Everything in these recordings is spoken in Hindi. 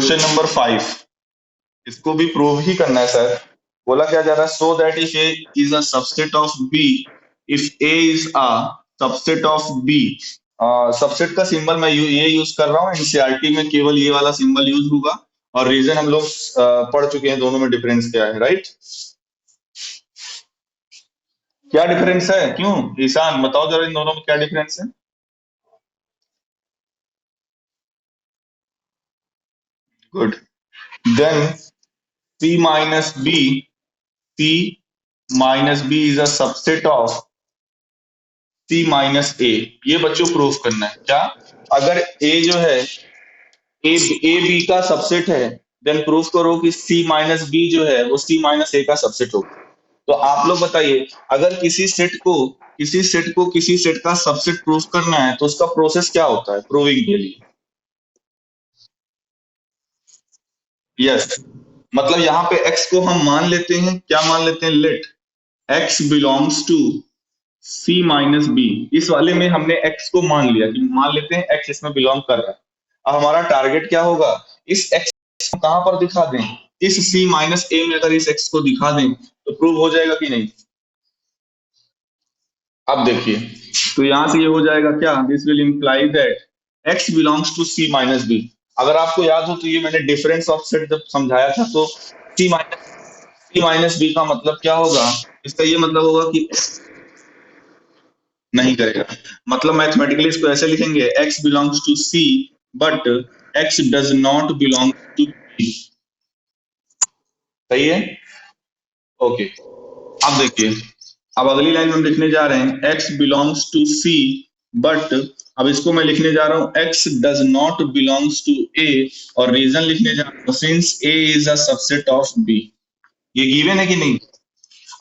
क्वेश्चन नंबर 5, इसको भी प्रूव ही करना है सर। बोला क्या जा रहा है, so that if A is a subset of B, if A is a subset of B. Subset का सिंबल मैं ये यूज कर रहा हूँ, एनसीईआरटी में केवल ये वाला सिंबल यूज होगा, और रीजन हम लोग पढ़ चुके हैं दोनों में डिफरेंस क्या है, राइट? क्या डिफरेंस है, क्यों ईशान बताओ जरा इन दोनों में क्या डिफरेंस है। Good, then C minus B, C minus B is a subset of C minus A। ये बच्चों प्रूफ करना है क्या, अगर A जो है A B का सबसेट है, देन प्रूफ करो कि C माइनस B जो है वो C माइनस A का सबसेट होगा। तो आप लोग बताइए, अगर किसी सेट का सबसेट प्रूफ करना है तो उसका प्रोसेस क्या होता है प्रूविंग के लिए। यस, मतलब यहाँ पे x को हम मान लेते हैं, क्या मान लेते हैं, let x belongs to C minus B. इस वाले में हमने x को मान लिया कि मान लेते हैं x इसमें बिलोंग कर रहा है। अब हमारा टारगेट क्या होगा, इस x को कहां पर दिखा दें, इस C माइनस ए में अगर इस x को दिखा दें तो प्रूव हो जाएगा कि नहीं। अब देखिए, तो यहां से ये हो जाएगा क्या, this will imply that x belongs to C minus B. अगर आपको याद हो तो ये मैंने डिफरेंस ऑफ सेट जब समझाया था, तो C माइनस बी का मतलब क्या होगा, इसका ये मतलब होगा कि नहीं करेगा, मतलब मैथमेटिकली इसको ऐसे लिखेंगे, x belongs to C but x does not belong to B। सही है, ओके। अब देखिए, अब अगली लाइन में हम लिखने जा रहे हैं x belongs to C but, अब इसको मैं लिखने जा रहा हूं x does not belongs to A, और रीजन लिखने जा रहा हूं since A is a subset of B। ये गिवन है कि नहीं।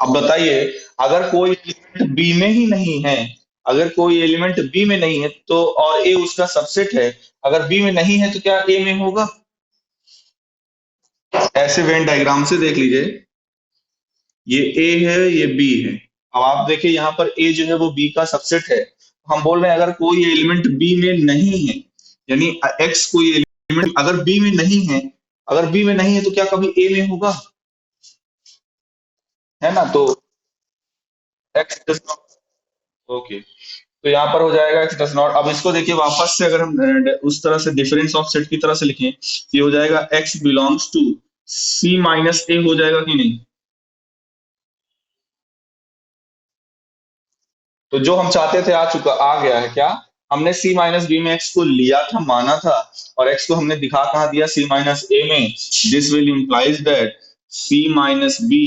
अब बताइए, अगर कोई एलिमेंट बी में ही नहीं है, अगर कोई एलिमेंट बी में नहीं है तो, और ए उसका सबसेट है, अगर बी में नहीं है तो क्या ए में होगा। ऐसे वेन डायग्राम से देख लीजिए, ये ए है ये बी है। अब आप देखिए यहाँ पर ए जो है वो बी का सबसेट है, हम बोल रहे हैं अगर कोई एलिमेंट बी में नहीं है, यानी एक्स कोई एलिमेंट अगर बी में नहीं है, अगर बी में नहीं है तो क्या कभी ए में होगा, है ना। तो एक्स, ओके, तो यहाँ पर हो जाएगा x डज नॉट। अब इसको देखिए वापस से, अगर हम उस तरह से डिफरेंस ऑफ सेट की तरह से लिखें, ये हो जाएगा x belongs to C minus A, हो जाएगा कि नहीं। तो जो हम चाहते थे आ गया है क्या, हमने C माइनस बी में x को लिया था, माना था, और x को हमने दिखा कहाँ दिया, C माइनस ए में। This will implies that C minus B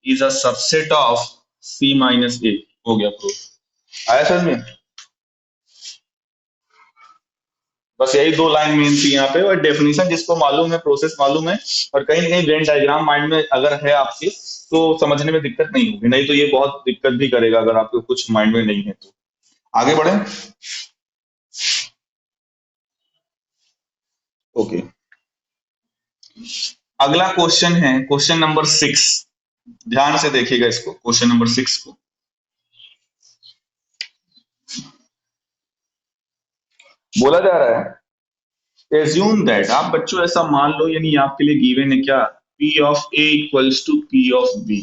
is a subset of C minus A. हो गया प्रूफ, आया समझ में। बस यही दो लाइन मेन थी यहाँ पे, और डेफिनेशन जिसको मालूम है, प्रोसेस मालूम है, और कहीं ना कहीं वेन डायग्राम माइंड में अगर है आपके, तो समझने में दिक्कत नहीं होगी, नहीं तो ये बहुत दिक्कत भी करेगा अगर आपको कुछ माइंड में नहीं है तो। आगे बढ़े, ओके। अगला क्वेश्चन है क्वेश्चन नंबर 6, ध्यान से देखिएगा इसको, क्वेश्चन नंबर 6 को। बोला जा रहा है, एज्यूम दैट, आप बच्चों ऐसा मान लो, यानी आपके लिए गिवन है क्या, P of A equals to P of B।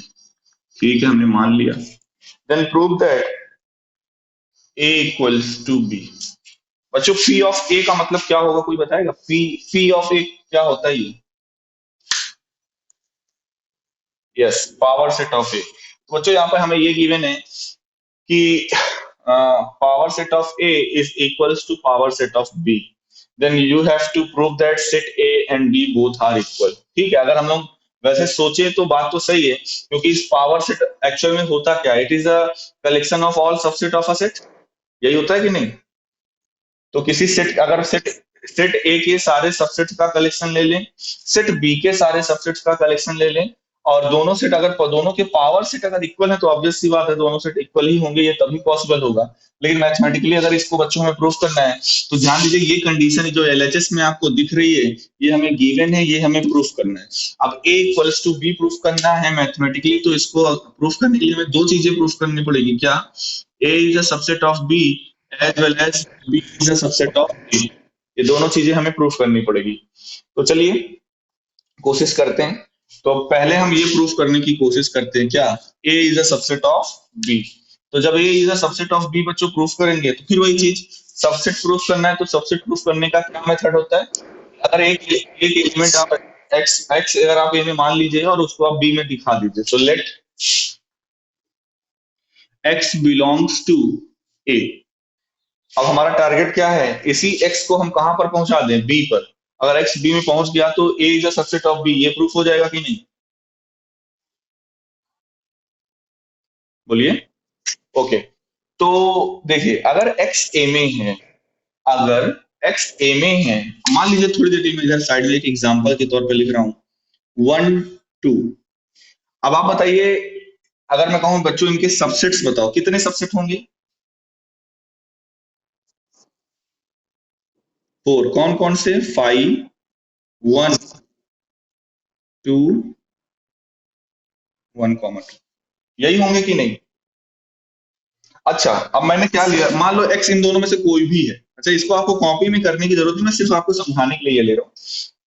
ठीक है, हमने मान लिया। Then prove that A equals to B। बच्चों P ऑफ A का मतलब क्या होगा, कोई बताएगा, P ऑफ A क्या होता है ये। Yes, power set of A। बच्चों यहाँ पर हमें ये गिवन है कि power set of A is equals to power set of B। Then you have to prove that set A and B both are equal. ठीक है, अगर हम लोग वैसे सोचे तो बात तो सही है, क्योंकि इस पावर सेट एक्चुअल में होता क्या, it is a collection of all subset of a set, यही होता है कि नहीं। तो किसी सेट, अगर सेट ए के सारे सबसेट्स का कलेक्शन ले लें, सेट बी के सारे सबसेट्स का कलेक्शन ले लें, और दोनों सेट अगर दोनों के पावर सेट अगर इक्वल है तो ऑब्वियस सी बात है दोनों सेट इक्वल ही होंगे, ये तभी पॉसिबल होगा। लेकिन मैथमेटिकली अगर इसको बच्चों में प्रूफ करना है तो ध्यान दीजिए, ये कंडीशन जो एलएचएस में आपको दिख रही है, ये हमें गिवन है, ये हमें प्रूफ करना है। अब ए इक्वल्स टू बी प्रूफ करना है मैथमेटिकली, तो इसको प्रूफ करने के लिए हमें दो चीजें प्रूफ करनी पड़ेगी, क्या, A is a subset of B as well as B is a subset of A। ये दोनों चीजें हमें प्रूफ करनी पड़ेगी। तो चलिए कोशिश करते हैं। तो पहले हम ये प्रूफ करने की कोशिश करते हैं, क्या A is a subset of B. तो जब A is a subset of B बच्चों प्रूफ करेंगे, तो फिर वही चीज, सबसेट प्रूफ करना है तो सबसेट प्रूफ करने का क्या मेथड होता है। अगर एक एक एलिमेंट आप एक्स एक्स अगर आप ए में मान लीजिए और उसको आप बी में दिखा दीजिए, तो late x belongs to A. अब हमारा टारगेट क्या है, इसी एक्स को हम कहां पर पहुंचा दें, बी पर। अगर एक्स बी में पहुंच गया तो A is a subset of B, ये प्रूफ हो जाएगा कि नहीं, बोलिए। ओके। तो देखिए अगर एक्स ए में है, अगर एक्स ए में है, मान लीजिए थोड़ी देर में इधर साइड में एक एग्जांपल के तौर पे लिख रहा हूं, 1 2। अब आप बताइए, अगर मैं कहूं बच्चों इनके सबसेट्स बताओ, कितने सबसेट होंगे, 4। कौन कौन से, 5 1 2 1 2, यही होंगे कि नहीं। अच्छा, अब मैंने क्या लिया, मान लो एक्स इन दोनों में से कोई भी है। अच्छा, इसको आपको कॉपी में करने की जरूरत नहीं, मैं सिर्फ आपको समझाने के लिए ये ले रहा हूँ।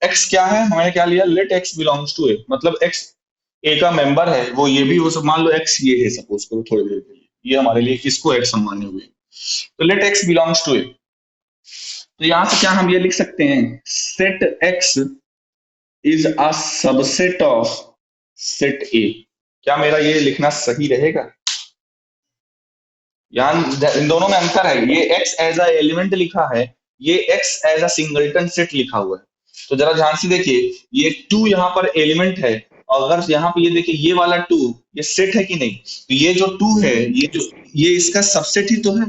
एक्स क्या है, मैंने क्या लिया, लेट एक्स बिलोंग्स टू ए, मतलब एक्स ए का मेंबर है, वो ये भी हो, मान लो एक्स ये है, सपोज करो थोड़ी देर के लिए, ये हमारे लिए इसको एक्स हम माने हुए, तो लेट एक्स बिलोंग्स टू ए। तो यहां से क्या हम ये लिख सकते हैं, set x is a subset of set ए। क्या मेरा ये लिखना सही रहेगा। यहाँ इन दोनों में अंतर है, ये x एज अ एलिमेंट लिखा है, ये x as a singleton set लिखा हुआ है। तो जरा ध्यान से देखिए, ये 2 यहाँ पर एलिमेंट है, और अगर यहाँ पे ये देखिए ये वाला 2, ये सेट है कि नहीं, तो ये जो 2 है, ये इसका सबसेट ही तो है।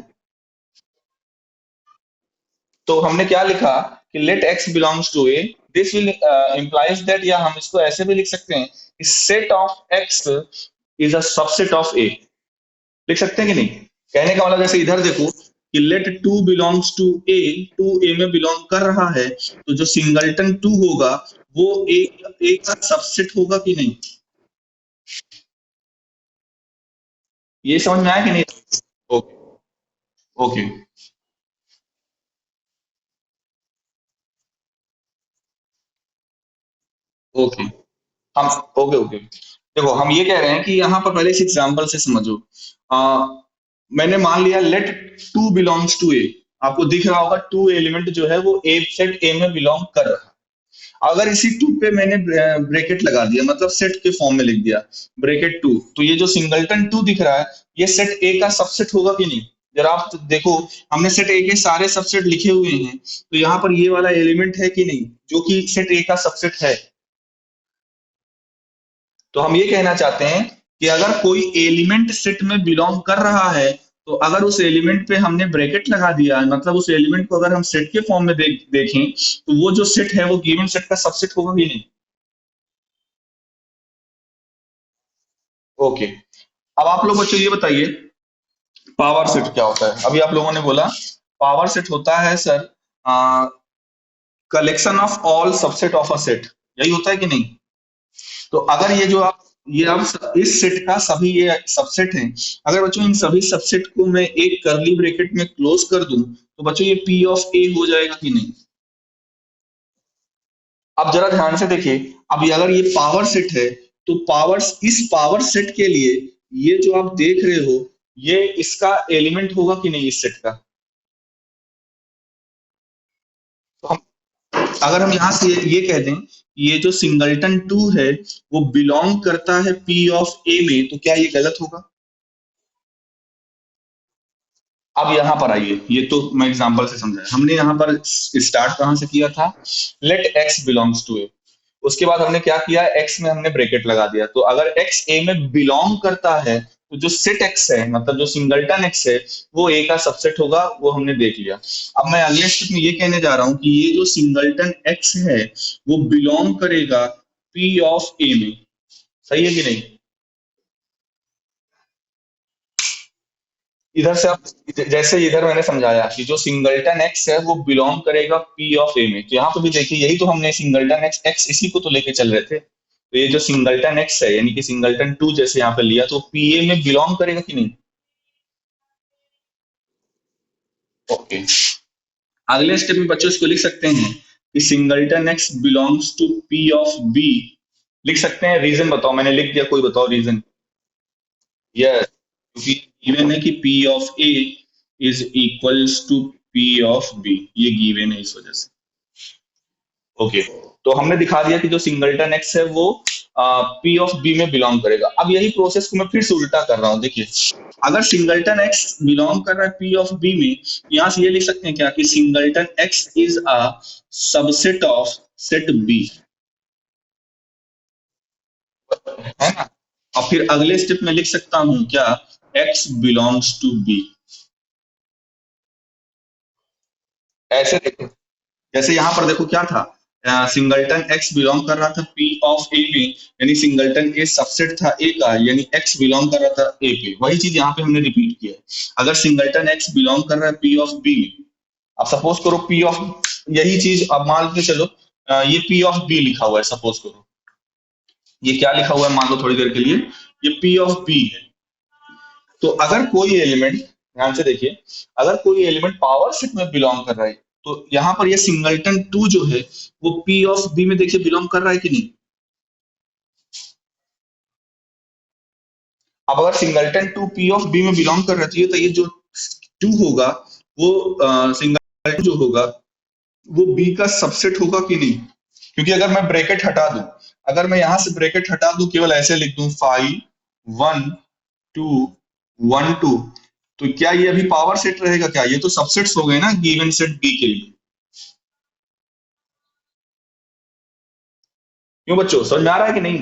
तो हमने क्या लिखा कि let x belongs to A, this will implies that, या हम इसको ऐसे भी लिख सकते हैं कि set of x is a subset of A, लिख सकते हैं कि नहीं। कहने का मतलब जैसे इधर देखो कि लेट 2 बिलोंग्स टू ए, 2 ए में बिलोंग कर रहा है, तो जो सिंगलटन 2 होगा वो ए ए का सबसेट होगा कि नहीं। ये समझ में आया कि नहीं। Okay okay okay. हम ओके ओके, देखो हम ये कह रहे हैं कि यहाँ पर पहले इस एग्जांपल से समझो। आ, मैंने मान लिया लेट 2 बिलोंग्स टू ए, आपको दिख रहा होगा 2 एलिमेंट जो है वो ए सेट ए में बिलोंग कर रहा है। अगर इसी 2 पे मैंने ब्रेकेट लगा दिया, मतलब सेट के फॉर्म में लिख दिया ब्रेकेट 2, तो ये जो सिंगलटन 2 दिख रहा है, ये सेट ए का सबसेट होगा कि नहीं। जरा आप देखो, हमने सेट ए के सारे सबसेट लिखे हुए हैं, तो यहाँ पर ये वाला एलिमेंट है कि नहीं, जो कि सेट ए का सबसेट है। तो हम ये कहना चाहते हैं कि अगर कोई एलिमेंट सेट में बिलोंग कर रहा है, तो अगर उस एलिमेंट पे हमने ब्रैकेट लगा दिया, मतलब उस एलिमेंट को अगर हम सेट के फॉर्म में देखें, तो वो जो सेट है वो गिवन सेट का सबसेट होगा कि नहीं। ओके। अब आप लोग बच्चों ये बताइए, पावर सेट क्या होता है। अभी आप लोगों ने बोला पावर सेट होता है sir, collection of all subset of a set, यही होता है कि नहीं। तो अगर ये आप इस सेट का सभी ये सबसेट हैं, अगर बच्चों इन सभी सबसेट को मैं एक करली ब्रैकेट में क्लोज कर दूं, तो बच्चों ये पी ऑफ ए हो जाएगा कि नहीं। अब जरा ध्यान से देखिए, अब ये अगर ये पावर सेट है, तो पावर्स इस पावर सेट के लिए ये जो आप देख रहे हो, ये इसका एलिमेंट होगा कि नहीं इस सेट का। तो हम अगर हम यहाँ से ये कह दें कि ये जो सिंगलटन 2 है वो बिलोंग करता है पी ऑफ ए में, तो क्या ये गलत होगा। अब यहां पर आइए, ये तो मैं एग्जांपल से समझाया, हमने यहाँ पर स्टार्ट कहां से किया था, लेट एक्स बिलोंग्स टू ए। उसके बाद हमने क्या किया, एक्स में हमने ब्रैकेट लगा दिया, तो अगर एक्स ए में बिलोंग करता है, तो जो सेट एक्स है, मतलब जो सिंगलटन एक्स है, वो ए का सबसेट होगा, वो हमने देख लिया। अब मैं अगले स्टेप में ये कहने जा रहा हूं कि ये जो सिंगलटन एक्स है वो बिलोंग करेगा पी ऑफ ए में, सही है कि नहीं। इधर से आप, जैसे इधर मैंने समझाया कि जो सिंगलटन एक्स है वो बिलोंग करेगा पी ऑफ ए में, तो यहाँ पे भी देखिए यही तो हमने सिंगलटन एक्स एक्स इसी को तो लेके चल रहे थे, तो ये जो सिंगलटन एक्स है यानी कि सिंगलटन 2 जैसे यहाँ पे लिया, तो पी ए में बिलोंग करेगा कि नहीं। ओके। अगले स्टेप में बच्चों इसको लिख सकते हैं कि singleton X belongs to P of B. लिख सकते हैं, रीजन बताओ, मैंने लिख दिया, कोई बताओ रीजन। यस, क्योंकि गिवन है कि P of A is equals to P of B, ये गिवन है इस वजह से। ओके, तो हमने दिखा दिया कि जो सिंगलटन एक्स है वो पी ऑफ बी में बिलोंग करेगा। अब यही प्रोसेस को मैं फिर से उल्टा कर रहा हूं, देखिए। अगर सिंगलटन एक्स बिलोंग कर रहा है पी ऑफ बी में, यहां से ये लिख सकते हैं क्या कि singleton X is a subset of set B, है ना। और फिर अगले स्टेप में लिख सकता हूं क्या, एक्स बिलोंग्स टू बी। ऐसे देखो, जैसे यहां पर देखो क्या था, सिंगलटन एक्स बिलोंग कर रहा था पी ऑफ ए में, यानी सिंगलटन ए सबसेट था ए का, यानी एक्स बिलोंग कर रहा था ए पे। वही चीज यहाँ पे हमने रिपीट किया है। अगर सिंगलटन एक्स बिलोंग कर रहा है पी ऑफ बी में, अब सपोज करो पी ऑफ, यही चीज अब मान के चलो, ये पी ऑफ बी लिखा हुआ है, सपोज करो ये क्या लिखा हुआ है, मान लो थोड़ी देर के लिए ये पी ऑफ बी है। तो अगर कोई एलिमेंट, ध्यान से देखिए, अगर कोई एलिमेंट पावर सेट में बिलोंग कर रहा है, तो यहां पर ये सिंगलटन टू जो है वो पी ऑफ बी में देखिए बिलोंग कर रहा है कि नहीं। अब अगर singleton two P of B में बिलोंग कर रहा है, तो ये जो टू होगा वो सिंगलटन जो होगा वो बी का सबसेट होगा कि नहीं। क्योंकि अगर मैं ब्रैकेट हटा दूं, अगर मैं यहां से ब्रैकेट हटा दूं, केवल ऐसे लिख दूं 5 1 2 1 2, तो क्या ये अभी पावर सेट रहेगा क्या, ये तो सबसेट्स हो गए ना गिवन सेट बी के लिए। क्यों बच्चों, समझ में आ रहा है कि नहीं।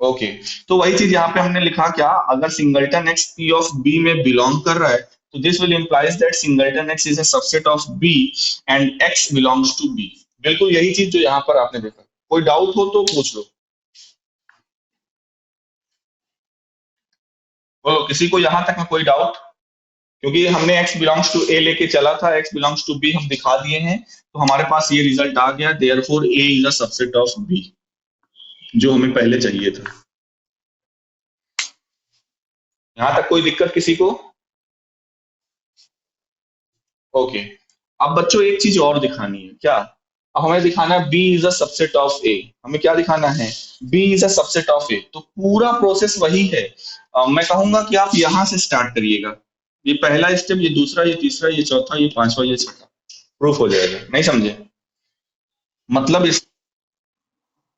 ओके, तो वही चीज यहाँ पे हमने लिखा क्या, अगर singleton X P of B में बिलोंग कर रहा है, तो this will implies that singleton X is a subset of B and X belongs to B. बिल्कुल यही चीज जो यहाँ पर आपने देखा। कोई डाउट हो तो पूछ लो, बोलो किसी को यहाँ तक में कोई डाउट। क्योंकि हमने एक्स बिलोंग्स टू ए लेके चला था, एक्स बिलोंग्स टू बी हम दिखा दिए हैं, तो हमारे पास ये रिजल्ट आ गया, therefore A is a subset of B, जो हमें पहले चाहिए था। यहाँ तक कोई दिक्कत किसी को। ओके, अब बच्चों एक चीज और दिखानी है क्या, अब हमें दिखाना है B is a subset of A. हमें क्या दिखाना है, B is a subset of A. तो पूरा प्रोसेस वही है। मैं कहूंगा कि आप यहां से स्टार्ट करिएगा, ये पहला स्टेप, ये दूसरा, ये तीसरा, ये चौथा, ये पांचवा, ये छठा, प्रूफ हो जाएगा। नहीं समझे मतलब इस,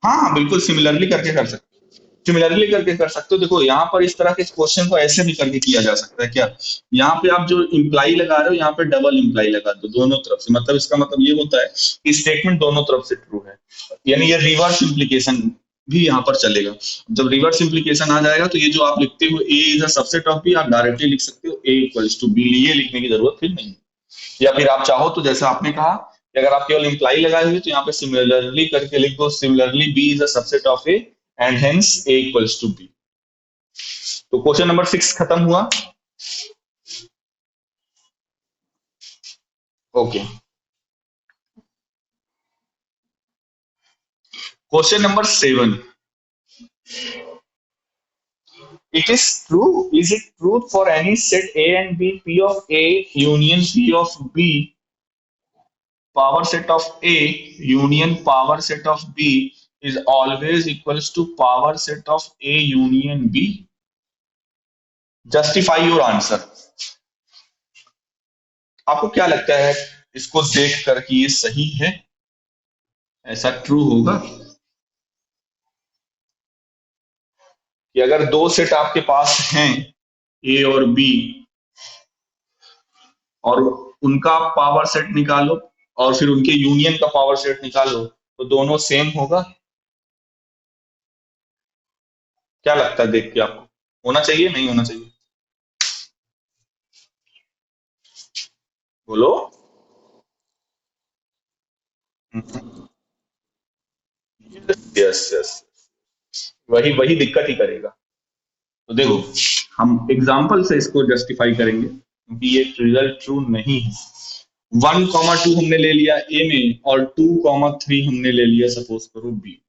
हाँ हाँ बिल्कुल सिमिलरली करके कर सकते हो, सिमिलरली करके कर सकते हो। देखो यहाँ पर इस तरह के क्वेश्चन को ऐसे भी करके किया जा सकता है क्या, यहाँ पे आप जो इंप्लाई लगा रहे हो, यहाँ पे डबल इंप्लाई लगा दो दोनों तरफ से। मतलब इसका मतलब ये होता है कि स्टेटमेंट दोनों तरफ से ट्रू है, यानी ये रिवर्स इम्प्लीकेशन भी यहाँ पर चलेगा। जब रिवर्स इम्प्लीकेशन आ जाएगा, तो ये जो आप लिखते हो A is a subset of B, आप डायरेक्टली लिख सकते हो ए इक्वल्स टू बी, ये लिखने की जरूरत फिर नहीं। या फिर आप चाहो तो जैसे आपने कहा कि अगर आप केवल इंप्लाई लगाए हुए, तो यहाँ पे सिमिलरली करके लिख दो, similarly B is a subset of A and hence A equals to B. तो क्वेश्चन नंबर 6 खत्म हुआ। Okay, question number 7, it is true, is it true for any set a and b, p of a union p of b, power set of a union power set of b is always equals to power set of a union b? Justify your answer. आपको क्या लगता है, इसको देख कर कि ये सही है, ऐसा ट्रू होगा कि अगर दो सेट आपके पास हैं ए और बी, और उनका पावर सेट निकालो और फिर उनके यूनियन का पावर सेट निकालो, तो दोनों सेम होगा। क्या लगता है देख के आपको, होना चाहिए नहीं होना चाहिए, बोलो। यस यस, वही वही दिक्कत ही करेगा। तो देखो, हम एग्जाम्पल से इसको जस्टिफाई करेंगे, क्योंकि ये रिजल्ट ट्रू नहीं है। 1 2 हमने ले लिया ए में, और 2 3 हमने ले लिया सपोज करो बी।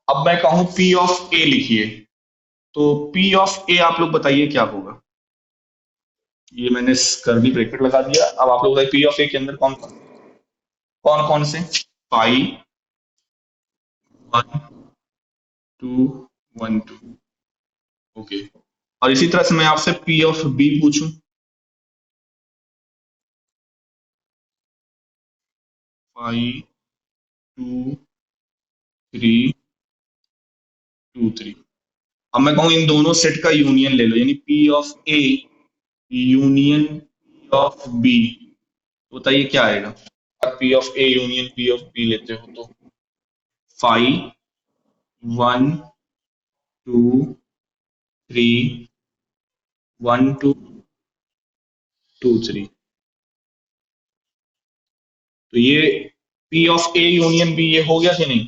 अब मैं कहूं पी ऑफ ए लिखिए, तो पी ऑफ ए आप लोग बताइए क्या होगा। ये मैंने कर्ली ब्रैकेट लगा दिया। अब आप लोग बताइए पी ऑफ ए के अंदर कौन कौन से five one two one two. Okay. और इसी तरह से मैं आपसे पी ऑफ बी पूछूं, five two three two three. अब मैं कहूँ इन दोनों सेट का यूनियन ले लो, यानी P of A union P of B, तो बताइए क्या आएगा। P of A union P of B लेते हो तो five one two three one two two three. तो ये P of A union B ये हो गया कि नहीं।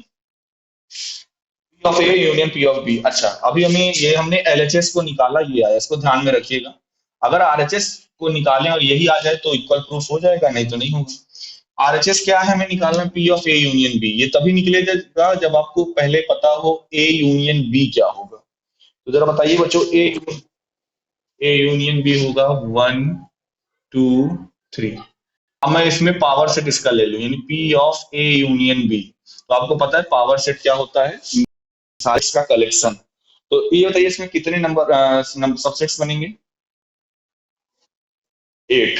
P of A union P of B. अच्छा, अभी हमें ये हमने एलएचएस को निकाला, ये आया, इसको ध्यान में रखिएगा। अगर आरएचएस को निकालें और यही आ जाए तो इक्वल प्रूफ हो जाएगा, नहीं तो नहीं होगा। आरएचएस क्या है हमें निकालना, P of A union B. ये तभी निकलेगा जब आपको पहले पता हो ए यूनियन बी क्या होगा। तो जरा बताइए बच्चों, ए यूनियन बी होगा वन टू थ्री। अब मैं इसमें पावर सेट इसका ले लूं, यानी P of A union B. तो आपको पता है पावर सेट क्या होता है, साइज का कलेक्शन। तो ये बताइए इसमें कितने नंबर सबसेट्स बनेंगे, एट।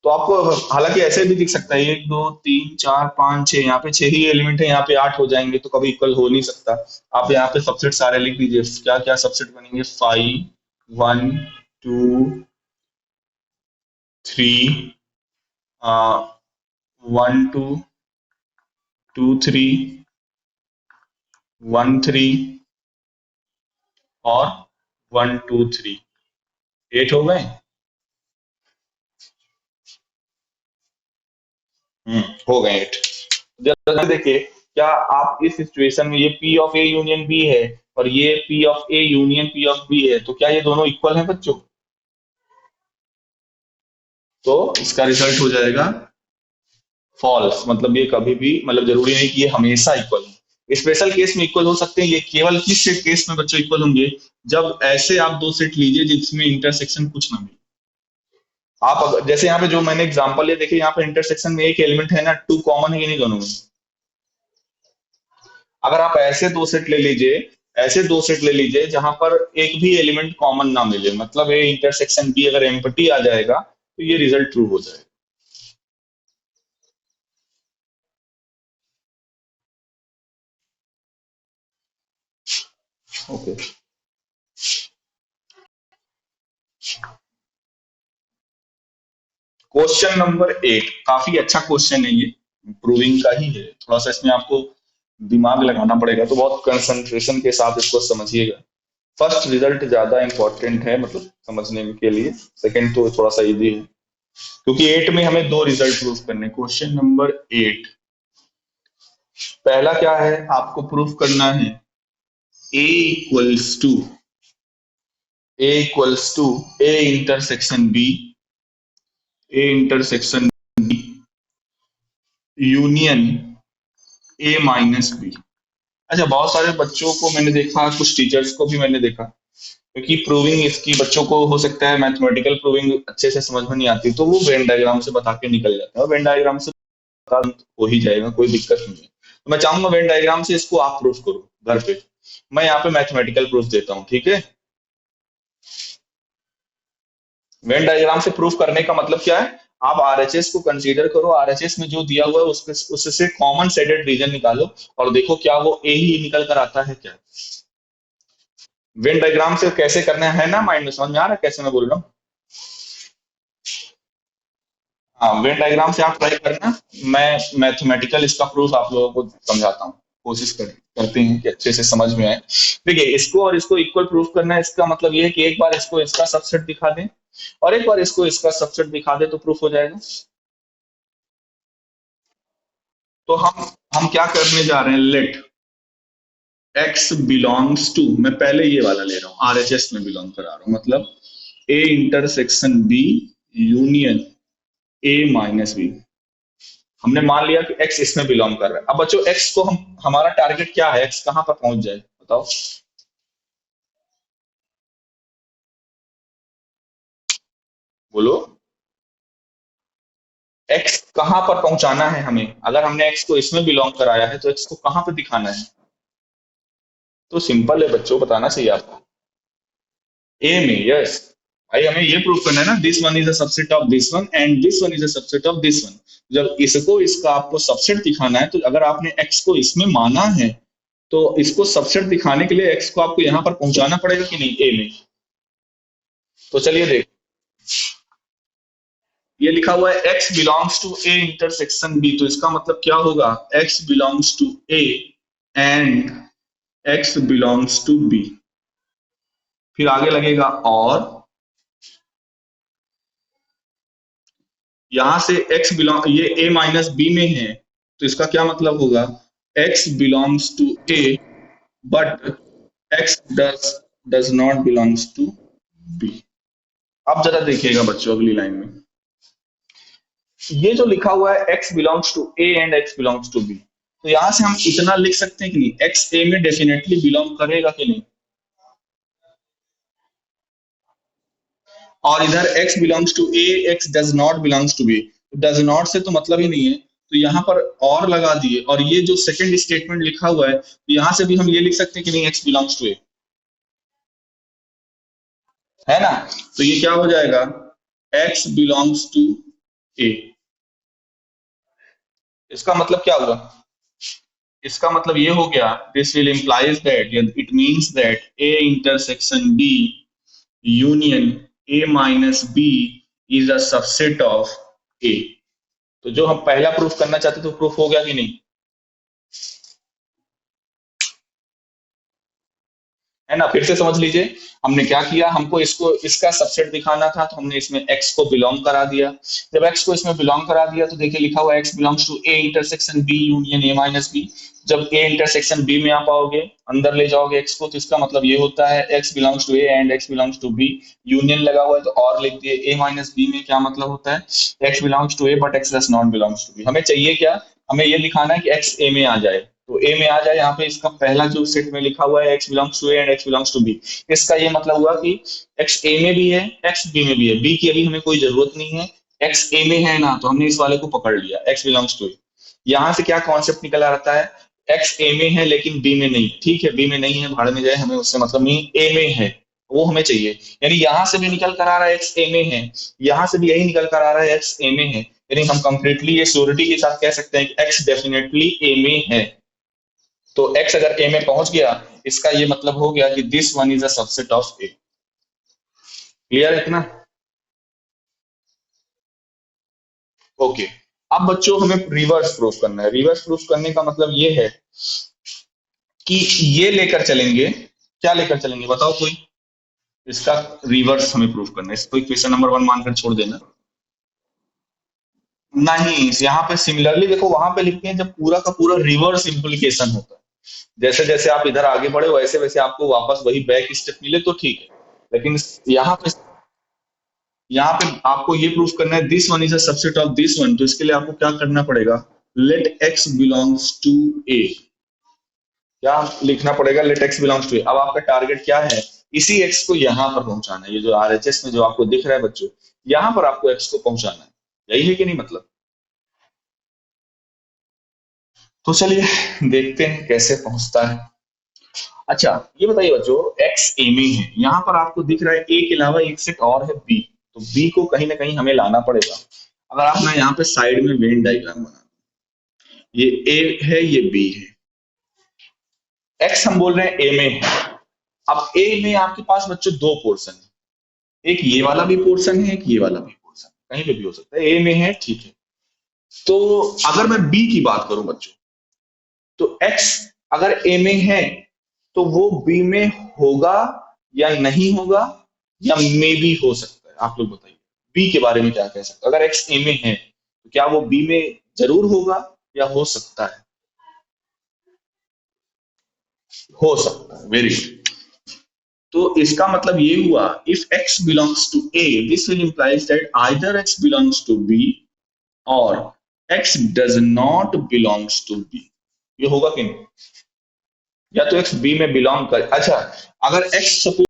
तो आपको हालांकि ऐसे भी दिख सकता है, एक दो तीन चार पाँच छह, यहाँ पे छह ही एलिमेंट है, यहाँ पे आठ हो जाएंगे तो कभी इक्वल हो नहीं सकता। आप यहाँ पे सबसेट सारे लिख दीजिए, क्या क्या सबसेट बनेंगे, five one two three one two two three one three और वन टू थ्री। एट हो गए। हो गए एट। जल्दी देखिए, क्या आप इस सिचुएशन में, ये P of A union B है और ये P of A union P of B है, तो क्या ये दोनों इक्वल हैं बच्चों। तो इसका रिजल्ट हो जाएगा फॉल्स। मतलब ये कभी भी, मतलब जरूरी नहीं कि ये हमेशा इक्वल हो। स्पेशल केस में इक्वल हो सकते हैं। ये केवल किस केस में बच्चों इक्वल होंगे, जब ऐसे आप दो सेट लीजिए जिसमें इंटरसेक्शन कुछ ना मिले। आप जैसे यहाँ पे जो मैंने एग्जांपल लिया, देखिए यहाँ पे इंटरसेक्शन में एक एलिमेंट है ना, टू कॉमन है कि नहीं दोनों में। अगर आप ऐसे दो सेट ले लीजिए, ऐसे दो सेट ले लीजिए जहां पर एक भी एलिमेंट कॉमन ना मिले, मतलब ए इंटरसेक्शन बी अगर एम्प्टी आ जाएगा तो ये रिजल्ट ट्रू हो जाएगा। ओके। क्वेश्चन नंबर 8 काफी अच्छा क्वेश्चन है ये, प्रूविंग का ही है। थोड़ा सा इसमें आपको दिमाग लगाना पड़ेगा, तो बहुत कंसंट्रेशन के साथ इसको समझिएगा। फर्स्ट रिजल्ट ज्यादा इंपॉर्टेंट है, मतलब समझने के लिए। सेकंड तो थोड़ा सा इजी है, क्योंकि 8 में हमें दो रिजल्ट प्रूव करने। क्वेश्चन नंबर 8, पहला क्या है, आपको प्रूफ करना है A equals to A equals to A intersection B, A intersection union A minus B. अच्छा, बहुत सारे बच्चों को मैंने देखा, कुछ टीचर्स को भी मैंने देखा, क्योंकि प्रूविंग इसकी बच्चों को हो सकता है मैथमेटिकल प्रूविंग अच्छे से समझ में नहीं आती, तो वो वेन डायग्राम से बता के निकल जाता है, और वेन डायग्राम से बता हो ही जाएगा, कोई दिक्कत नहीं है। तो मैं चाहूंगा वेन डायग्राम से इसको आप प्रूफ करो घर पे। मैं यहाँ पे मैथमेटिकल प्रूफ देता हूँ, ठीक है। वेन डायग्राम से प्रूफ करने का मतलब क्या है, आप आरएचएस को कंसीडर करो, आरएचएस में जो दिया हुआ है उसके उससे कॉमन सेडेड रीजन निकालो और देखो क्या वो ए ही निकल कर आता है क्या। वेन डायग्राम से कैसे करना है ना, माइंड में समझ में आ रहा है कैसे मैं बोल रहा हूँ। हाँ, वेन डायग्राम से आप ट्राई करना। मैं मैथमेटिकल इसका प्रूफ आप लोगों को समझाता हूँ, कोशिश करते हैं कि अच्छे से समझ में आए। देखिए, इसको और इसको इक्वल प्रूफ करना है, इसका मतलब ये है कि एक बार इसको इसका सबसेट दिखा दें और एक बार इसको इसका सबसेट दिखा दे तो प्रूफ हो जाएगा। तो हम क्या करने जा रहे हैं, लेट एक्स बिलोंग्स टू, मैं पहले ये वाला ले रहा हूँ, आरएचएस में बिलोंग करा रहा हूँ, मतलब A intersection B union A minus B. हमने मान लिया कि एक्स इसमें बिलोंग कर रहा है। अब बच्चों एक्स को हम, हमारा टारगेट क्या है, एक्स कहां पर पहुंच जाए बताओ। बोलो। एक्स कहां पर पहुंचाना है हमें? अगर हमने एक्स को इसमें बिलोंग कराया है तो एक्स को कहां पर दिखाना है? तो सिंपल है बच्चों, बताना चाहिए आपको। ए में, यस। भाई हमें ये प्रूव करना है ना, this one is a subset of this one and this one is a subset of this one. जब इसको इसका आपको सबसेट दिखाना है तो अगर आपने एक्स को इसमें माना है तो इसको सबसेट दिखाने के लिए एक्स को आपको यहां पर पहुंचाना पड़ेगा कि नहीं, ए में। तो चलिए देख, ये लिखा हुआ है X belongs to A intersection B, तो इसका मतलब क्या होगा, X belongs to A and X belongs to B. फिर आगे लगेगा और यहां से x बिलोंग, ये a माइनस बी में है तो इसका क्या मतलब होगा, x belongs to a but x does not belongs to b। अब जरा देखिएगा बच्चों अगली लाइन में, ये जो लिखा हुआ है x belongs to a and x belongs to b, तो यहां से हम इतना लिख सकते हैं कि नहीं, x a में डेफिनेटली बिलोंग करेगा कि नहीं, और इधर x belongs to a, x does not belongs to b। Does not से तो मतलब ही नहीं है, तो यहाँ पर और लगा दिए, और ये जो सेकंड स्टेटमेंट लिखा हुआ है तो यहाँ से भी हम ये लिख सकते हैं कि नहीं, x बिलोंग्स टू a, है ना। तो ये क्या हो जाएगा, x बिलोंग्स टू a। इसका मतलब क्या हुआ, इसका मतलब ये हो गया, this will implies that, it means that a intersection b union a minus b is a subset of a। तो जो हम पहला प्रूफ करना चाहते थे वो प्रूफ हो गया कि नहीं, है ना। फिर से समझ लीजिए, हमने क्या किया, हमको इसको इसका सबसेट दिखाना था तो हमने इसमें x को बिलोंग करा दिया। जब x को इसमें बिलोंग करा दिया तो देखिए लिखा हुआ है x belongs to a intersection b union a minus b। जब a इंटरसेक्शन b में आप आओगे, अंदर ले जाओगे x को, तो इसका मतलब ये होता है x belongs to a and x belongs to b। Union लगा हुआ है तो और लिख दिए, a माइनस b में क्या मतलब होता है, x belongs to a but x does not belongs to b। हमें चाहिए क्या, हमें ये दिखाना है कि x a में आ जाए, तो ए में आ जाए। यहाँ पे इसका पहला जो सेट में लिखा हुआ है X belongs to A and X belongs to B, इसका ये मतलब हुआ कि एक्स ए में भी है, एक्स बी में भी है, बी की अभी हमें कोई जरूरत नहीं है, एक्स ए में है ना, तो हमने इस वाले को पकड़ लिया, एक्स बिलोंग्स टू ए। यहाँ से क्या कॉन्सेप्ट निकल आता है, एक्स ए में है लेकिन बी में नहीं, ठीक है, बी में नहीं है, भाड़ में जाए, हमें उससे मतलब नहीं, ए में है, वो हमें चाहिए। यानी यहां से भी निकल कर आ रहा है एक्स ए में है, यहां से भी यही निकल कर आ रहा है एक्स ए में है, यानी हम कंप्लीटली ये श्योरिटी के साथ कह सकते हैं कि एक्स डेफिनेटली ए में है। तो x अगर a में पहुंच गया, इसका ये मतलब हो गया कि this one is a subset of a। Clear है इतना? ओके। अब बच्चों हमें रिवर्स प्रूफ करना है। रिवर्स प्रूफ करने का मतलब ये है कि ये लेकर चलेंगे, क्या लेकर चलेंगे बताओ कोई, इसका रिवर्स हमें प्रूफ करना है। इसको इक्वेशन नंबर 1 मानकर छोड़ देना। नहीं, यहाँ पे सिमिलरली देखो, वहां पे लिखते हैं जब पूरा का पूरा रिवर्स इम्प्लीकेशन होता है, जैसे जैसे आप इधर आगे बढ़े वैसे वैसे आपको वापस वही बैक स्टेप मिले तो ठीक है, लेकिन यहाँ पे आपको ये प्रूफ करना है this one is a subset of this one, तो इसके लिए आपको क्या करना पड़ेगा, late x belongs to A. क्या लिखना पड़ेगा, late x belongs to A. अब आपका टारगेट क्या है, इसी एक्स को यहाँ पर पहुंचाना है, ये जो आरएचएस में जो आपको दिख रहा है बच्चों, यहाँ पर आपको एक्स को पहुंचाना है, यही है कि नहीं मतलब। तो चलिए देखते हैं कैसे पहुंचता है। अच्छा ये बताइए बच्चों, एक्स ए में है, यहाँ पर आपको दिख रहा है ए के अलावा एक सेट और है बी, तो बी को कहीं ना कहीं हमें लाना पड़ेगा। अगर आप ना यहाँ पे साइड में वेन डायग्राम बना, ये ए है ये बी है, एक्स हम बोल रहे हैं ए में है। अब ए में आपके पास बच्चों दो पोर्शन है, एक ये वाला भी पोर्शन है, एक ये वाला भी पोर्शन, कहीं पे भी हो सकता है, ए में है ठीक है। तो अगर मैं बी की बात करूं बच्चों, तो एक्स अगर ए में है तो वो बी में होगा या नहीं होगा, या मे भी हो सकता है, आप लोग बताइए बी के बारे में क्या कह सकते हैं। अगर एक्स ए में है तो क्या वो बी में जरूर होगा या हो सकता है, हो सकता है, वेरी गुड। तो इसका मतलब ये हुआ, if x belongs to a this will implies that either x belongs to b or x does not belongs to b। ये होगा कि नहीं, या तो x b में बिलोंग कर, अच्छा अगर x सपोज,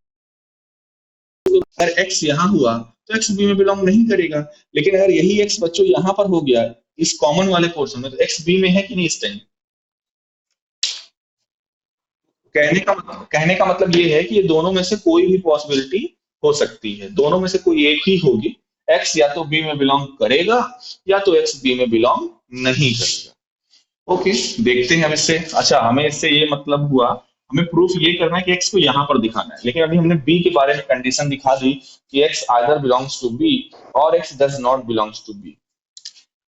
अगर x यहां हुआ तो एक्स बी में बिलोंग नहीं करेगा। लेकिन अगर यही एक्स बच्चों यहाँ पर हो गया इस कॉमन वाले पोर्शन में, तो एक्स बी में है कि नहीं इस टाइम? कहने का मतलब ये है कि ये दोनों में से कोई भी पॉसिबिलिटी हो सकती है, दोनों में से कोई एक ही होगी। एक्स या तो बी में बिलोंग करेगा या तो एक्स बी में बिलोंग नहीं करेगा। ओके, देखते हैं हम इससे। अच्छा, हमें इससे ये मतलब हुआ, हमें प्रूफ ये करना है कि एक्स को यहाँ पर दिखाना है, लेकिन अभी हमने बी के बारे में कंडीशन दिखा दी कि x either belongs to B और x does not belongs to B.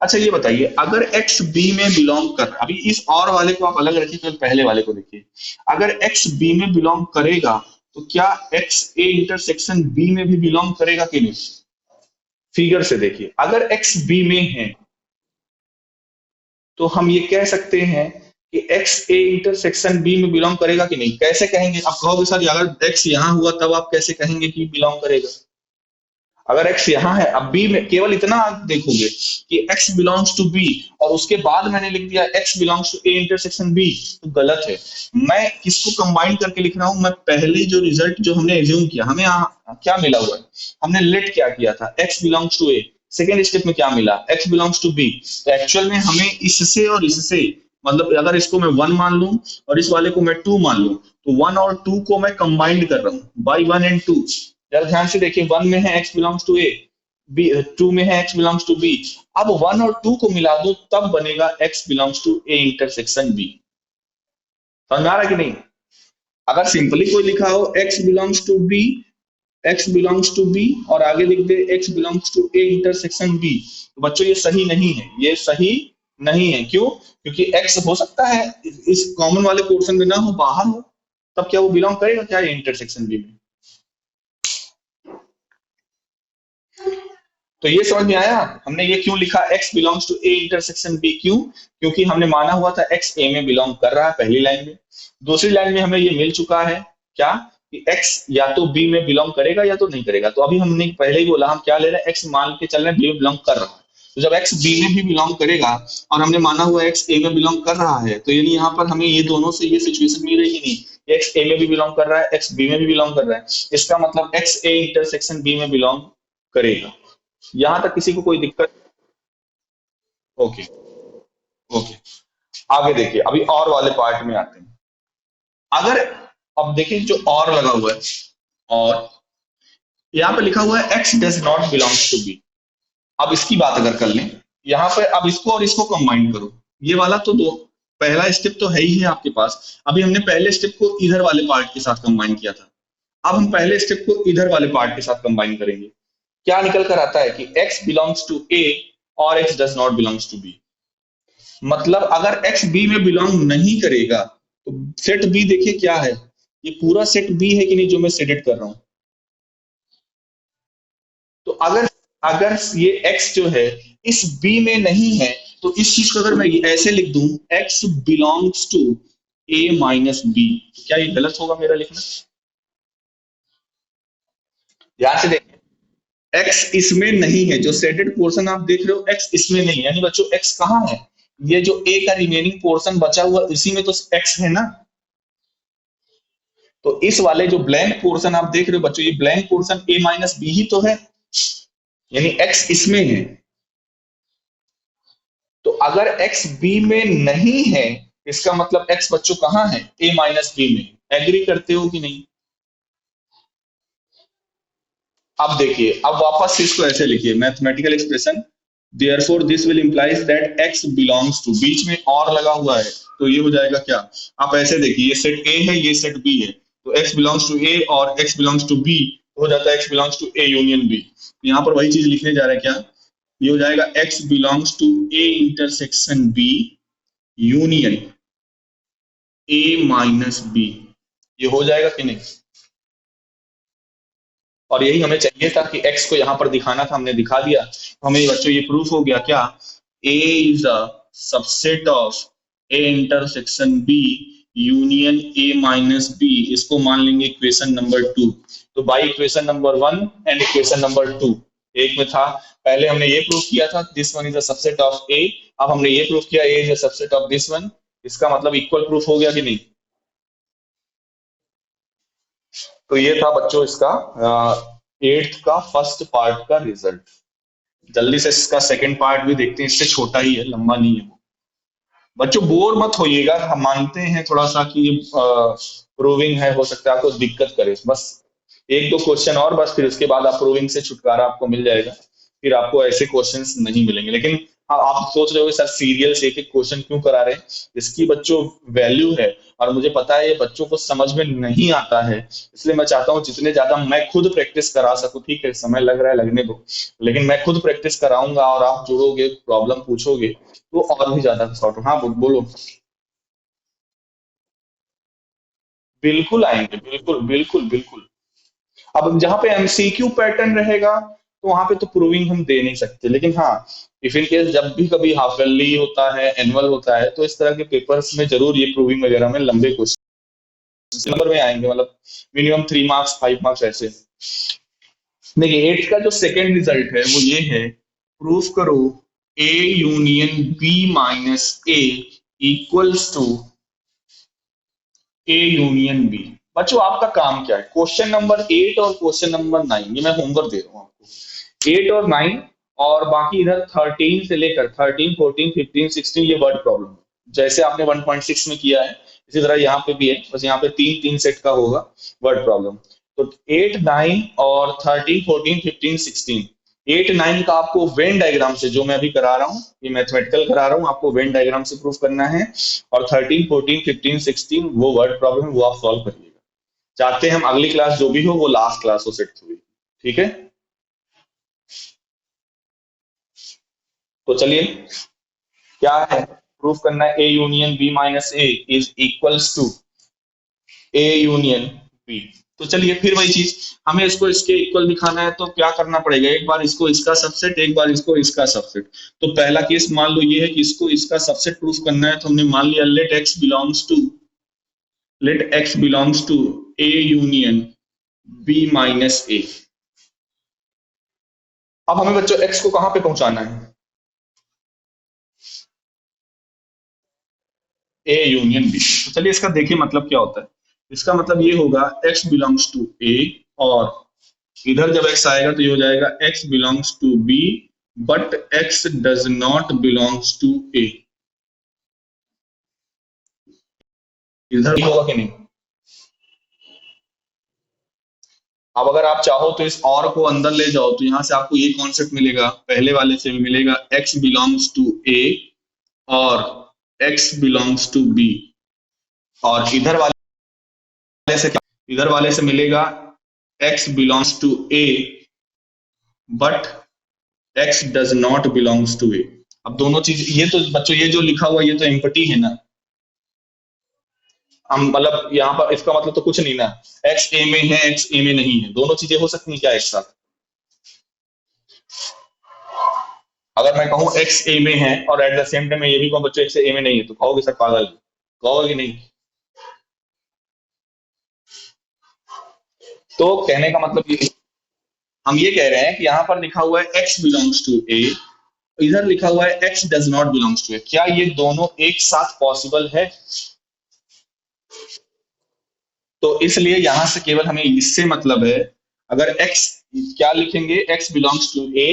अच्छा ये बताइए, अगर एक्स बी में बिलोंग कर, अभी इस और वाले को आप अलग रखिए, तो पहले वाले को देखिए। अगर एक्स बी में बिलोंग करेगा तो क्या एक्स ए इंटरसेक्शन बी में भी बिलोंग करेगा कि नहीं? फिगर से देखिए, अगर एक्स बी में है तो हम ये कह सकते हैं कि एक्स ए इंटरसेक्शन बी में बिलोंग करेगा कि नहीं। कैसे कहेंगे? आप कहोगे सर अगर एक्स यहां हुआ तब आप कैसे कहेंगे कि बिलोंग करेगा? अगर एक्स यहाँ है, अब बी में केवल इतना आप देखोगे कि एक्स बिलोंग्स टू बी और उसके बाद मैंने लिख दिया X belongs to A intersection B, तो गलत है। मैं किसको कंबाइन करके लिख रहा हूं? मैं पहले जो रिजल्ट जो हमने एज्यूम किया, हमें यहाँ क्या मिला हुआ है, हमने लेट क्या किया था, X belongs to A. Second step में क्या मिला? X belongs to B. तो एक्चुअल में हमें इससे और इससे, मतलब अगर इसको मैं वन मान लूं और इस वाले को मैं टू मान लूं, तो वन और टू को मैं कंबाइंड कर रहा हूं बाई वन एंड टू। जरा ध्यान से देखिए, वन में है X belongs to A, B two में है एक्स बिलोंग्स टू बी। अब वन और टू को मिला दो तब बनेगा X belongs to A intersection B. समझ में आ रहा है कि नहीं? अगर सिंपली कोई लिखा हो x belongs to B, x belongs to B और आगे लिख दे x belongs to A intersection B, तो बच्चों ये सही नहीं है, ये सही नहीं है। क्यों? क्योंकि एक्स हो सकता है इस कॉमन वाले पोर्शन में ना हो, बाहर हो, तब क्या वो बिलोंग करेगा क्या इंटरसेक्शन बी में? तो ये समझ में आया हमने ये क्यों लिखा X belongs to A intersection B? क्यों? क्योंकि हमने माना हुआ था एक्स ए में बिलोंग कर रहा है पहली लाइन में। दूसरी लाइन में हमें ये मिल चुका है क्या, कि एक्स या तो बी में बिलोंग करेगा या तो नहीं करेगा। तो अभी हमने पहले ही बोला हम क्या ले रहे हैं, एक्स मान के चल रहे हैं बी में बिलोंग कर रहा है। तो जब एक्स बी में भी बिलोंग करेगा और हमने माना हुआ एक्स ए में बिलोंग कर रहा है, तो यानी यहाँ पर हमें ये दोनों से ये सिचुएशन मिल रही है कि नहीं, एक्स ए में भी बिलोंग कर रहा है, एक्स बी में भी बिलोंग कर रहा है। इसका मतलब एक्स ए इंटरसेक्शन बी में बिलोंग करेगा। यहां तक किसी को कोई दिक्कत? ओके, ओके, आगे देखिए, अभी और वाले पार्ट में आते हैं। अगर, अब देखिए जो और लगा हुआ है, और यहाँ पे लिखा हुआ है x does not belongs to B. अब इसकी बात अगर कर लें यहाँ पे, अब इसको और इसको कंबाइन करो, ये वाला तो दो, पहला स्टेप तो है ही है आपके पास। अभी हमने पहले स्टेप को इधर वाले पार्ट के साथ कंबाइन किया था, अब हम पहले स्टेप को इधर वाले पार्ट के साथ कंबाइन करेंगे। क्या निकल कर आता है कि एक्स बिलोंग्स टू ए और x does not belongs to B. मतलब अगर एक्स बी में बिलोंग नहीं करेगा तो सेट बी देखिए क्या है, ये पूरा सेट बी है कि नहीं जो मैं सेलेक्ट कर रहा हूं। तो अगर अगर ये एक्स जो है इस बी में नहीं है, तो इस चीज को अगर मैं ऐसे लिख दूं, X belongs to A minus B, तो क्या ये गलत होगा मेरा लिखना? ध्यान से देखिए, एक्स इसमें नहीं है, जो सेटेड पोर्शन आप देख रहे हो एक्स इसमें नहीं है, यानी बच्चों एक्स कहाँ है? ये जो ए का रिमेनिंग पोर्शन बचा हुआ इसी में तो एक्स है ना। तो इस वाले जो ब्लैंक पोर्शन आप देख रहे हो बच्चों, ये ब्लैंक पोर्शन ए माइनस बी ही तो है, यानी एक्स इसमें है। तो अगर एक्स बी में नहीं है, इसका मतलब एक्स बच्चों कहाँ है? ए माइनस बी में। एग्री करते हो कि नहीं? अब देखिए, अब वापस से इसको ऐसे लिखिए, mathematical expression therefore this will implies that x belongs to, बीच में और लगा हुआ है, तो ये हो जाएगा क्या? आप ऐसे देखिए, ये सेट ए है, ये सेट बी है, तो एक्स बिलोंग्स टू ए और एक्स बिलोंग्स टू बी हो जाता है X belongs to A union B. यहाँ पर वही चीज लिखने जा रहा है क्या, ये हो जाएगा x belongs to A intersection B union A minus B. ये हो जाएगा कि नहीं? और यही हमें चाहिए था कि एक्स को यहां पर दिखाना था, हमने दिखा दिया। तो हमें बच्चों ये प्रूफ हो गया क्या, A is a subset of A intersection B union A minus B. इसको मान लेंगे इक्वेशन नंबर टू। तो by equation number one and equation number two, एक में था पहले हमने ये प्रूफ किया था this one is a subset of A, अब हमने ये प्रूफ किया A is a subset of this one. इसका मतलब इक्वल प्रूफ हो गया कि नहीं? तो ये था बच्चों इसका एट्थ का फर्स्ट पार्ट का रिजल्ट। जल्दी से इसका सेकंड पार्ट भी देखते हैं, इससे छोटा ही है, लंबा नहीं है वो। बच्चों बोर मत होइएगा, हम मानते हैं थोड़ा सा कि प्रूविंग है, हो सकता है आपको दिक्कत करे, बस एक दो क्वेश्चन और, बस फिर उसके बाद आप प्रूविंग से छुटकारा आपको मिल जाएगा, फिर आपको ऐसे क्वेश्चंस नहीं मिलेंगे। लेकिन आप सोच रहे हो सर सीरियल से एक एक क्वेश्चन क्यों करा रहे हैं, इसकी बच्चों वैल्यू है, और मुझे पता है ये बच्चों को समझ में नहीं आता है, इसलिए मैं चाहता हूँ जितने ज्यादा मैं खुद प्रैक्टिस करा सकूं, ठीक है समय लग रहा है लगने दो, लेकिन मैं खुद प्रैक्टिस कराऊंगा और आप जुड़ोगे, प्रॉब्लम पूछोगे तो और भी ज्यादा सॉर्ट। हाँ बोलो। बिल्कुल आएंगे, बिल्कुल बिल्कुल बिल्कुल। अब जहां पे एमसीक्यू पैटर्न रहेगा तो वहां पे तो प्रूविंग हम दे नहीं सकते, लेकिन हाँ इफ इन केस जब भी कभी हाफ ईयरली होता है, एनुअल होता है, तो इस तरह के पेपर्स में जरूर ये प्रूविंग वगैरह में लंबे क्वेश्चन नंबर में आएंगे, मतलब मिनिमम 3 मार्क्स 5 मार्क्स ऐसे। देखिए एट्थ का जो सेकेंड रिजल्ट है वो ये है, प्रूफ करो A union B minus A equals to A union B. बच्चों आपका काम क्या है, क्वेश्चन नंबर 8 और क्वेश्चन नंबर 9, ये मैं होमवर्क दे रहा हूँ आपको, 8 और 9, और बाकी इधर 13 से लेकर 13 14 15 16 ये वर्ड प्रॉब्लम, जैसे आपने 1.6 में किया है इसी तरह यहाँ पे भी है, बस यहाँ पे तीन तीन सेट का होगा वर्ड प्रॉब्लम। तो 8 9 और 13 14 15 16, 8 9 का आपको वेन डायग्राम से, जो मैं अभी करा रहा हूँ ये मैथमेटिकल करा रहा हूँ, आपको वेन डायग्राम से प्रूफ करना है, और 13 14 15 16 वो वर्ड प्रॉब्लम वो आप सॉल्व करिएगा। चाहते हैं हम अगली क्लास जो भी हो वो लास्ट क्लास हो सेट हुई, ठीक है। तो चलिए क्या है, प्रूफ करना है A union B minus A is equals to A union B. तो चलिए फिर वही चीज, हमें इसको इसके इक्वल दिखाना है तो क्या करना पड़ेगा, एक बार इसको इसका सबसेट, एक बार इसको इसका सबसेट। तो पहला केस मान लो ये है कि इसको इसका सबसेट प्रूफ करना है, तो हमने मान लिया let x belongs to A union B minus A. अब हमें बच्चों एक्स को कहां पे पहुंचाना है, ए यूनियन बी। तो चलिए इसका देखिए मतलब क्या होता है, इसका मतलब ये होगा एक्स बिलोंग्स टू ए, और इधर जब एक्स आएगा तो ये हो जाएगा x belongs to B but x does not belongs to A. इधर होगा कि नहीं। अब अगर आप चाहो तो इस और को अंदर ले जाओ, तो यहां से आपको ये कॉन्सेप्ट मिलेगा, पहले वाले से भी मिलेगा, एक्स बिलोंग्स टू ए और एक्स बिलोंग्स टू बी, और इधर वाले से क्या, इधर वाले से मिलेगा x belongs to A but x does not belongs to A. अब दोनों चीज, ये तो बच्चों ये जो लिखा हुआ ये तो एम्पटी है ना, हम मतलब यहाँ पर इसका मतलब तो कुछ नहीं ना, एक्स ए में है एक्स ए में नहीं है, दोनों चीजें हो सकती हैं क्या एक साथ। अगर मैं कहूँ एक्स ए में है और एट द सेम टाइम मैं ये भी कहूँ बच्चों एक्स ए में नहीं है, तो कहोगे सर पागल, कहोगे कि नहीं। तो कहने का मतलब ये, हम ये कह रहे हैं कि यहाँ पर लिखा हुआ है एक्स बिलोंग्स टू ए, इधर लिखा हुआ है x does not belongs to A, क्या ये दोनों एक साथ पॉसिबल है। तो इसलिए यहां से केवल हमें इससे मतलब है, अगर x, क्या लिखेंगे, x बिलोंग्स टू a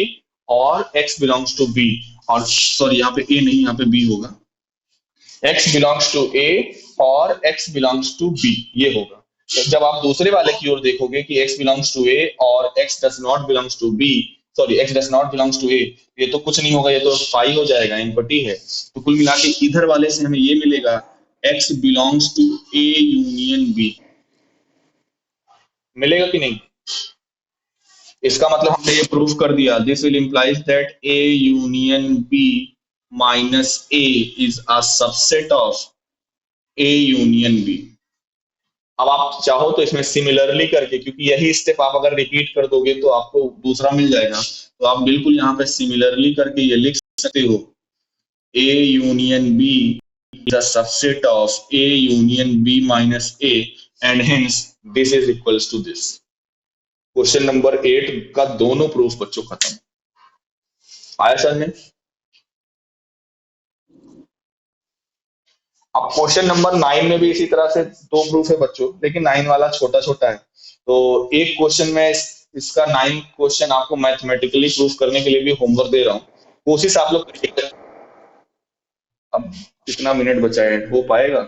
और x बिलोंग्स टू b, और सॉरी यहाँ पे a नहीं यहाँ पे b होगा, x बिलोंग्स टू a और x बिलोंग्स टू b ये होगा। तो जब आप दूसरे वाले की ओर देखोगे कि x बिलोंग्स टू a और x does not belongs to b, sorry x does not belongs to a, ये तो कुछ नहीं होगा, ये तो पाई हो जाएगा, इनपटी है। तो कुल मिला के इधर वाले से हमें ये मिलेगा x belongs to a union b, मिलेगा कि नहीं। इसका मतलब हमने ये प्रूफ कर दिया, this will implies that A union B minus A is a subset of A union B. अब आप चाहो तो इसमें सिमिलरली करके, क्योंकि यही स्टेप आप अगर रिपीट कर दोगे तो आपको दूसरा मिल जाएगा, तो आप बिल्कुल यहाँ पे सिमिलरली करके ये लिख सकते हो, A union B is a subset of A union B minus A, and hence this is equals to this. Question number 8 का दोनों प्रूफ बच्चों खत्म, आया सर में। अब क्वेश्चन नंबर 9 में भी इसी तरह से दो प्रूफ है बच्चों, लेकिन 9 वाला छोटा छोटा है, तो एक क्वेश्चन में इसका 9 क्वेश्चन आपको मैथमेटिकली प्रूफ करने के लिए भी होमवर्क दे रहा हूँ, कोशिश आप लोग करिएगा। अब कितना मिनट बचा है, हो पाएगा?